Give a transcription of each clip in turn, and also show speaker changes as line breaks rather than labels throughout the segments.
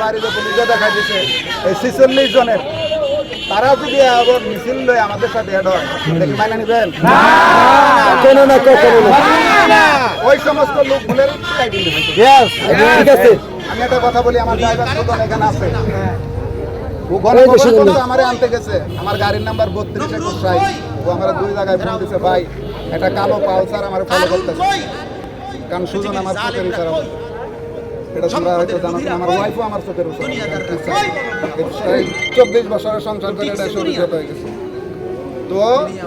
বাড়িতে পুলিশে দেখা দিচ্ছে এই 46 জনের তারা যদি আবার মিছিল লয় আমাদের সাথে অ্যাড হয় দেখি মাইনা নিবেন না ওই সমস্ত লোকগুলোর ঠিক আছে। আমি একটা কথা বলি, আমার ড্রাইভার সুজন এখানে আছে, ও আমারে আনতে গেছে, আমার গাড়ির নাম্বার 3221 ও আমার 2 জায়গায় ফোন দিছে, ভাই একটা কালো পালসার আমার ফলো করতেছে, কারণ সুজন আমার চোখের ইশারা, এটা তোমরা হয়তো জানো না, আমার ওয়াইফও আমার চোখের ইশারা, 24 বছরের সংসার করে এটা শরীয়ত হয়ে গেছে। তো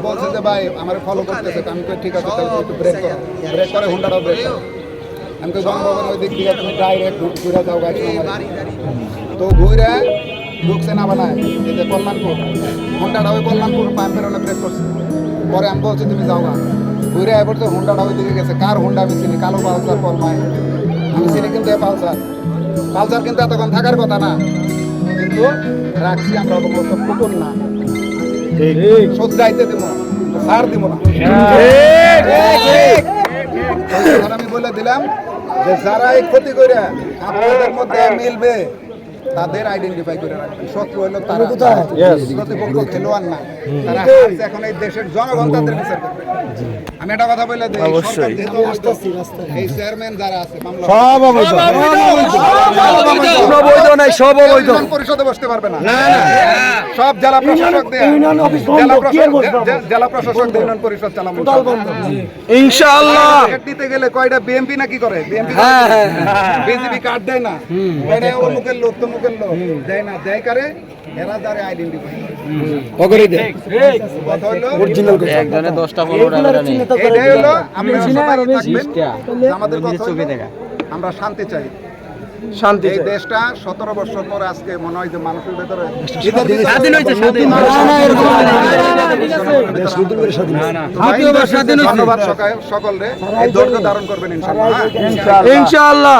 বলছে যে ভাই আমার ফলো করতেছে, আমি কই ঠিক আছে তাহলে একটু ব্রেক করো, ব্রেক করে হুন্ডাটাও ব্রেক করো, আমি কই গঙ্গাবন ওই দিক দিয়ে তুমি ডাইরেক্ট ঘুরে যাও গাড়ি, তো ঘুরে ঢুকছে না বানায় এই যে কল্যাণপুর, হুন্ডাটা ওই কল্যাণপুর পাম্পের ওলা ব্রেক করছে, পরে আমি বলছি তুমি যাও গা, ঘুরে এবার তো হুন্ডাটা ওই দিকে গেছে, কার হুন্ডা আমি চিনি, কালো পালসার কলমায় আমি চিনি, কিন্তু পালসার পালসার কিন্তু এতক্ষণ থাকার কথা না, কিন্তু রাখছি আমরা অবস্থা পুতুল না, সজ্জাইতে দিব সার দিব না। আমি বলে দিলাম যে যারা এই ক্ষতি করে আপনাদের মধ্যে মিলবে তাদের আইডেন্টিফাই করে রাখবেন, শত্রু হইল তারা, প্রতিপক্ষ খেলোয়াড় না, তারা এখন এই দেশের জনগণ তাদের বিচার করবে। আমি একটা কথা বলে দিই, এই চেয়ারম্যান যারা আছে পরিষদে বসতে পারবে না, সব জেলা প্রশাসক জেলা প্রশাসক ইউনিয়ন পরিষদ চালাবো ইনশাআল্লাহ। দিতে গেলে কয়টা বিএমপি না কি করে, বিএমপি বিজেপি কার্ড দেয় না, অমুকের লোক তমুকের লোক দেয় না, দেয় কারে এরা যারা আইডেন্টিফাই করে দেয়, কথা হলো একজনে 10টা ফলোয়ার নেই, এটাই হলো আমরা সবাই থাকবেন, আমাদের কথা আমরা শান্তি চাই, শান্তি। এই দেশটা 17 বছর পর আজকে মনে হয় যে মানুষের ভেতরে ধন্যবাদ সকলে, এই ধৈর্য ধারণ করবেন ইনশাআল্লাহ।